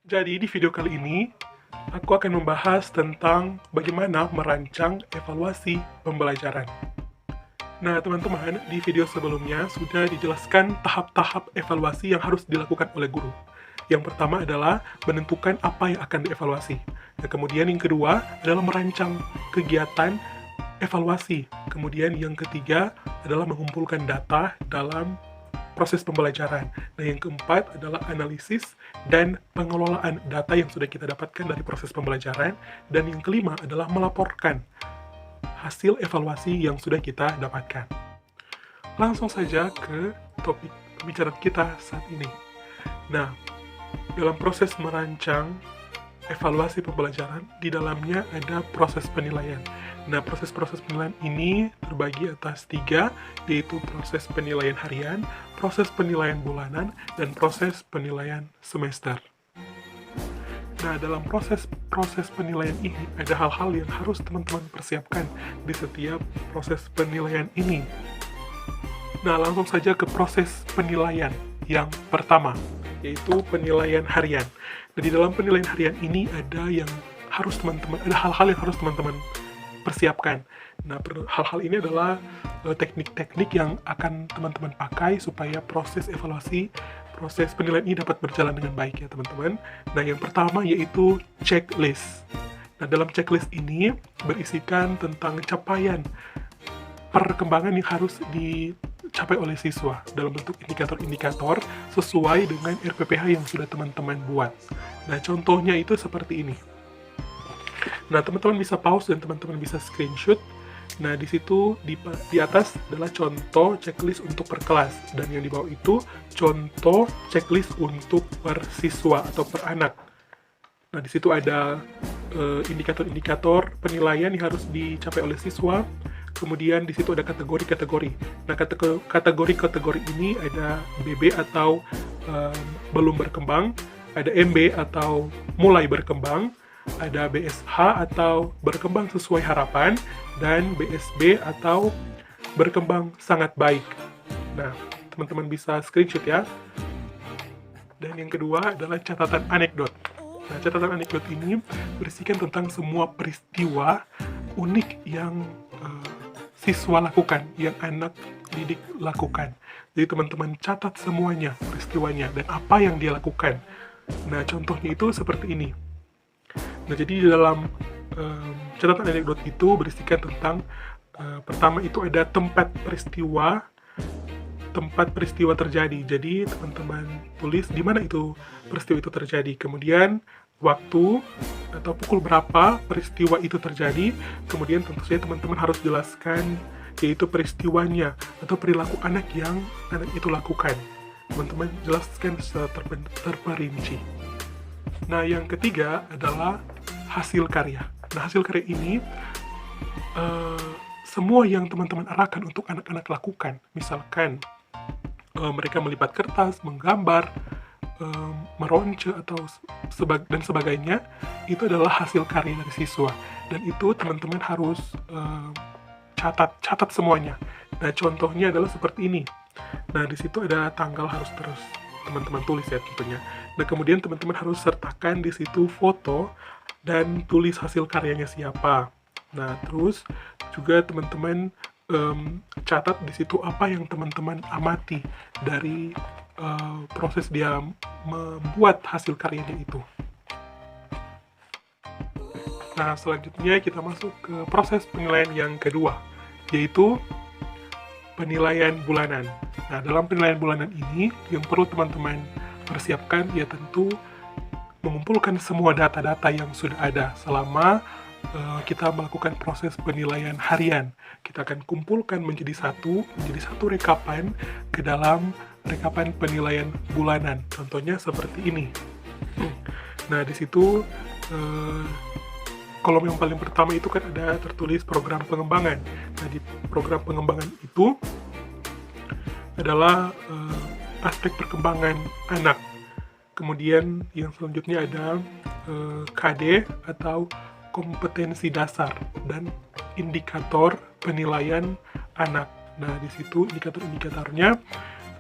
Jadi di video kali ini, aku akan membahas tentang bagaimana merancang evaluasi pembelajaran. Nah, teman-teman, di video sebelumnya sudah dijelaskan tahap-tahap evaluasi yang harus dilakukan oleh guru. Yang pertama adalah menentukan apa yang akan dievaluasi. Dan kemudian yang kedua adalah merancang kegiatan evaluasi. Kemudian yang ketiga adalah mengumpulkan data dalam proses pembelajaran. Nah, yang keempat adalah analisis dan pengelolaan data yang sudah kita dapatkan dari proses pembelajaran. Dan yang kelima adalah melaporkan hasil evaluasi yang sudah kita dapatkan. Langsung saja ke topik pembicaraan kita saat ini. Nah, dalam proses merancang evaluasi pembelajaran, di dalamnya ada proses penilaian. Nah, proses-proses penilaian ini terbagi atas 3, yaitu proses penilaian harian, proses penilaian bulanan, dan proses penilaian semester. Nah, dalam proses penilaian ini, ada hal-hal yang harus teman-teman persiapkan di setiap proses penilaian ini. Nah, langsung saja ke proses penilaian yang pertama, yaitu penilaian harian. Nah, di dalam penilaian harian ini ada hal-hal yang harus teman-teman persiapkan. Nah, hal-hal ini adalah teknik-teknik yang akan teman-teman pakai supaya proses penilaian ini dapat berjalan dengan baik ya teman-teman. Nah, yang pertama yaitu checklist. Nah, dalam checklist ini berisikan tentang capaian perkembangan yang harus dicapai oleh siswa dalam bentuk indikator-indikator sesuai dengan RPPH yang sudah teman-teman buat. Nah, contohnya itu seperti ini. Nah, teman-teman bisa pause dan teman-teman bisa screenshot. Nah, di situ di atas adalah contoh checklist untuk per kelas, dan yang di bawah itu contoh checklist untuk per siswa atau per anak. Nah, di situ ada indikator-indikator penilaian yang harus dicapai oleh siswa. Kemudian di situ ada kategori-kategori. Nah, kategori-kategori ini ada BB atau belum berkembang, ada MB atau mulai berkembang, ada BSH atau berkembang sesuai harapan, dan BSB atau berkembang sangat baik. Nah, teman-teman bisa screenshot ya. Dan yang kedua adalah catatan anekdot. Nah, catatan anekdot ini berisikan tentang semua peristiwa unik yang siswa lakukan, yang anak didik lakukan. Jadi teman-teman catat semuanya, peristiwanya, dan apa yang dia lakukan. Nah, contohnya itu seperti ini. Nah, jadi di dalam catatan anekdot itu berisikan tentang pertama itu ada tempat peristiwa terjadi. Jadi teman-teman tulis di mana itu peristiwa itu terjadi. Kemudian waktu atau pukul berapa peristiwa itu terjadi. Kemudian tentu saja teman-teman harus jelaskan yaitu peristiwanya atau perilaku anak yang anak itu lakukan. Teman-teman jelaskan secara terperinci. Nah, yang ketiga adalah hasil karya. Nah, hasil karya ini semua yang teman-teman arahkan untuk anak-anak lakukan. Misalkan mereka melipat kertas, menggambar, meronce atau dan sebagainya, itu adalah hasil karya dari siswa. Dan itu teman-teman harus catat semuanya. Nah, contohnya adalah seperti ini. Nah, di situ ada tanggal harus terus teman-teman tulis ya tentunya. Nah, kemudian teman-teman harus sertakan di situ foto dan tulis hasil karyanya siapa. Nah, terus juga teman-teman catat di situ apa yang teman-teman amati dari proses dia membuat hasil karyanya itu. Nah, selanjutnya kita masuk ke proses penilaian yang kedua, yaitu penilaian bulanan. Nah, dalam penilaian bulanan ini, yang perlu teman-teman persiapkan ya tentu mengumpulkan semua data-data yang sudah ada selama kita melakukan proses penilaian harian. Kita akan kumpulkan menjadi satu rekapan ke dalam rekapan penilaian bulanan. Contohnya seperti ini. Nah, di situ kolom yang paling pertama itu kan ada tertulis program pengembangan. Nah, di program pengembangan itu adalah aspek perkembangan anak. Kemudian yang selanjutnya ada KD atau kompetensi dasar dan indikator penilaian anak. Nah, di situ indikator-indikatornya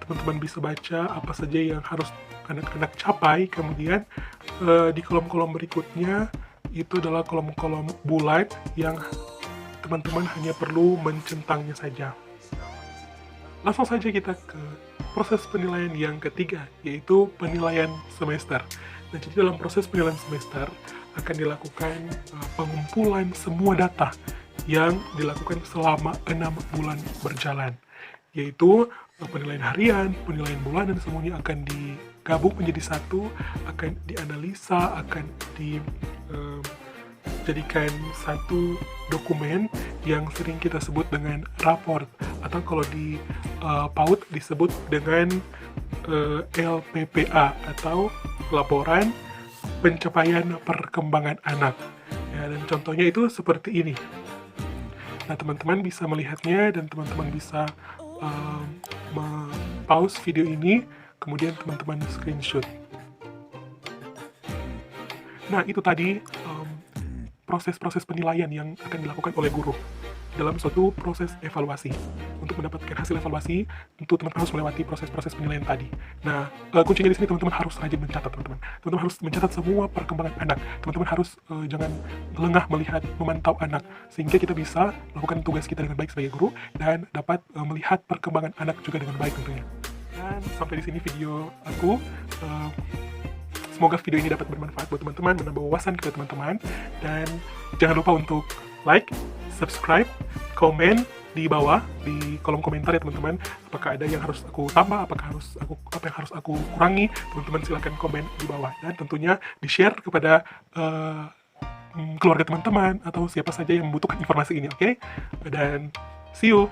teman-teman bisa baca apa saja yang harus anak-anak capai. Kemudian di kolom-kolom berikutnya itu adalah kolom-kolom bulat yang teman-teman hanya perlu mencentangnya saja. Langsung saja kita ke proses penilaian yang ketiga, yaitu penilaian semester. Nah, jadi dalam proses penilaian semester akan dilakukan pengumpulan semua data yang dilakukan selama 6 bulan berjalan, yaitu penilaian harian, penilaian bulanan, semuanya akan digabung menjadi satu, akan dianalisa, akan dijadikan satu dokumen yang sering kita sebut dengan raport, atau kalau di PAUD disebut dengan LPPA atau laporan pencapaian perkembangan anak. Ya, dan contohnya itu seperti ini. Nah, teman-teman bisa melihatnya dan teman-teman bisa pause video ini, kemudian teman-teman screenshot. Nah, itu tadi proses-proses penilaian yang akan dilakukan oleh guru dalam suatu proses evaluasi. Untuk mendapatkan hasil evaluasi, tentu teman-teman harus melewati proses-proses penilaian tadi. Nah, kuncinya di sini teman-teman harus rajin mencatat, teman-teman. Teman-teman harus mencatat semua perkembangan anak. Teman-teman harus jangan lengah melihat, memantau anak, sehingga kita bisa melakukan tugas kita dengan baik sebagai guru dan dapat melihat perkembangan anak juga dengan baik tentunya. Dan sampai di sini video aku. Semoga video ini dapat bermanfaat buat teman-teman, menambah wawasan kepada teman-teman, dan jangan lupa untuk like, subscribe, komen di bawah di kolom komentar ya teman-teman. Apakah ada yang harus aku tambah, apa yang harus aku kurangi, teman-teman silahkan komen di bawah, dan tentunya di-share kepada keluarga teman-teman atau siapa saja yang membutuhkan informasi ini, oke? Dan see you.